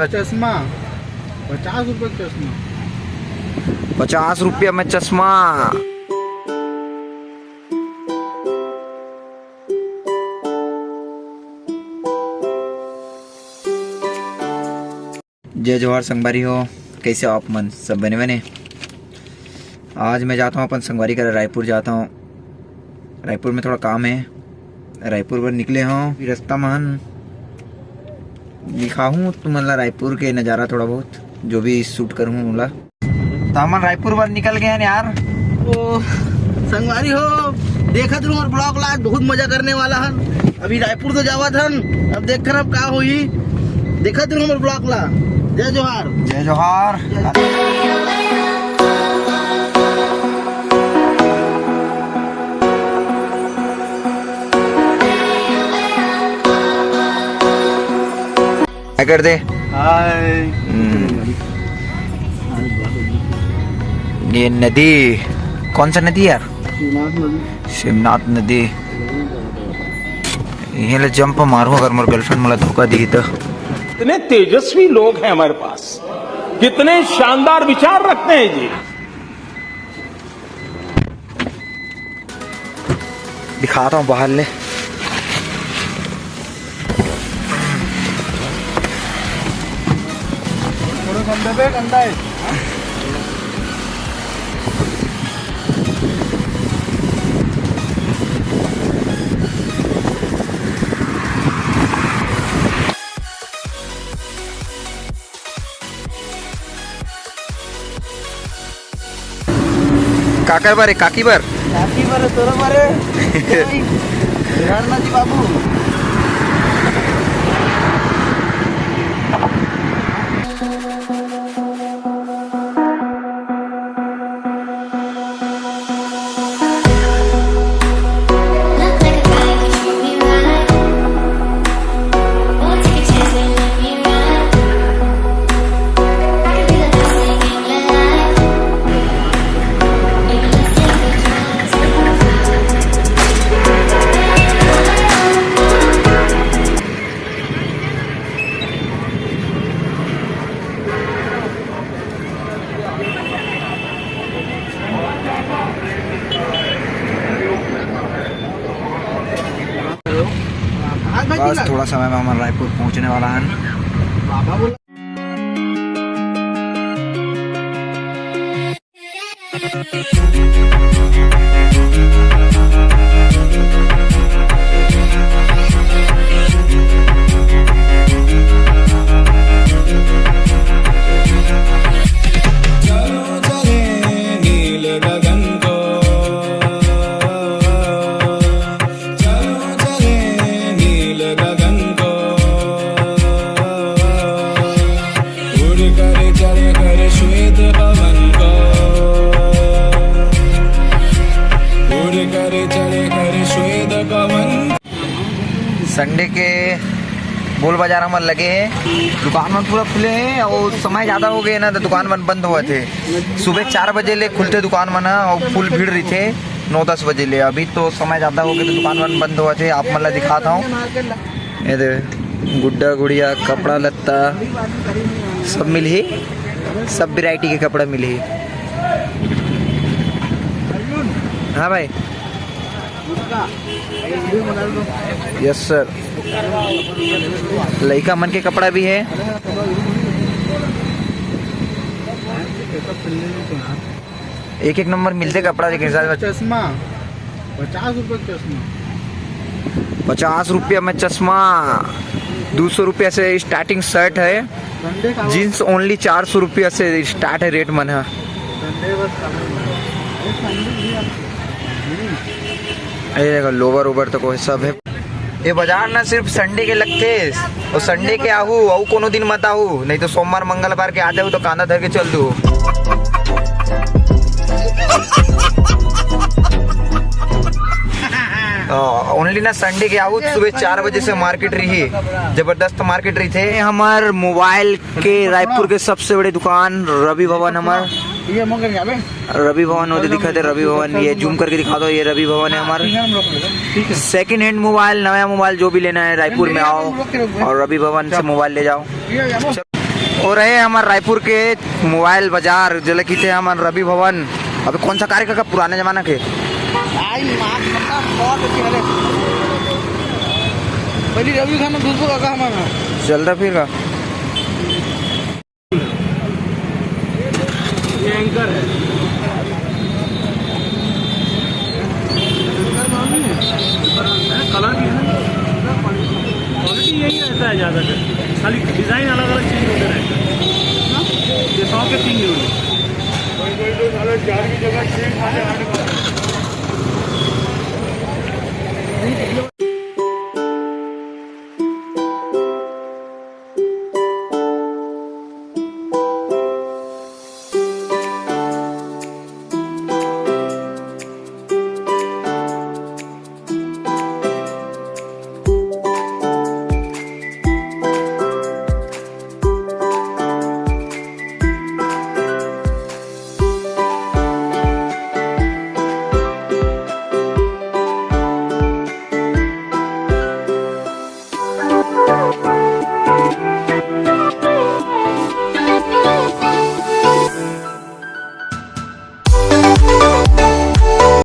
वाला चश्मा 50 रुपए चश्मा। 50 रुपया में चश्मा। जय जोहार संगवारी हो, कैसे हो आप मन सब बने बने। आज मैं जाता हूँ अपन संगवारी कर रायपुर जाता हूँ। रायपुर में थोड़ा काम है, रायपुर पर निकले हों। रास्ता में दिखाऊँ तुम्हारा रायपुर के नज़ारा थोड़ा बहुत जो भी शूट करूँ मोला। तो हम रायपुर पर निकल गए हैं यार। ओ संगवारी हो, देखा तुम और ब्लॉग ला बहुत मजा करने वाला हन। अभी रायपुर तो जावत हन, अब देख कर अब का होई। देखा तुम और ब्लॉग ला। जय जोहार। जय जोहार। क्या कर दे। ये नदी कौन सा नदी यार? शिवनाथ नदी। ये जंप मारू अगर मेरे गर्लफ्रेंड मला धोखा दी तो। कितने तेजस्वी लोग हैं हमारे पास, कितने शानदार विचार रखते हैं जी। दिखाता हूँ बाहर ले। गंदा है। काकर बारे काकी बार तोरा बारे जी बाबू। बस थोड़ा समय में हमारा रायपुर पहुंचने वाला है। संडे के बोल बाजार में लगे हैं, दुकान में पूरा खुले हैं और समय ज़्यादा हो गए ना तो दुकान में बंद हुए थे। सुबह 4 बजे ले खुलते दुकान में ना और फुल भीड़ रही थे 9-10 बजे ले। अभी तो समय ज़्यादा हो गए तो दुकान में बंद हुआ थे। आप मतलब दिखाता हूँ, ये दे गुड्डा गुड़िया कपड़ा लत्ता सब मिल ही, सब वैरायटी के कपड़ा मिल ही। हाँ भाई, यस सर। लड़का मन के कपड़ा भी है। एक नंबर मिलते कपड़ा। लेकिन चश्मा 50 रुपए चश्मा। 50 रुपया में चश्मा। 200 रुपया से स्टार्टिंग शर्ट है। जीन्स ओनली 400 रुपया से स्टार्ट है रेट मन है। अरे लोवर ओवर तो कोई सब है। ये बाजार ना सिर्फ संडे के लगते और संडे के आहू और कोनो दिन मत आहू, नहीं तो सोमवार मंगलवार के आते हो तो कांधा धर के चल दो। ओनली ना संडे के आहू सुबह 4 बजे से मार्केट रही, जबरदस्त मार्केट रही थे। हमार मोबाइल के रायपुर के सबसे बड़े दुकान रवि भवन। हमार रवि भवन होते दिखाते, रवि भवन ये जूम करके दिखा दो। ये रवि भवन है हमारा। सेकंड हैंड मोबाइल, नया मोबाइल जो भी लेना है रायपुर में आओ और रवि भवन से मोबाइल ले जाओ। और रहे हमारे रायपुर के मोबाइल बाजार जले की थे हमारे रवि भवन। अबे कौन सा कार्य का पुराने जमाना के आई मां मतलब बहुत अच्छी है। पहले रवि खाना दूसरों का काम है। चल रहा फिर का ये एंकर है। कलर भी है ना, क्वालिटी यही रहता है ज़्यादातर, खाली डिज़ाइन अलग अलग चेंज होते रहता है। ये 100 के 3 यूनिट।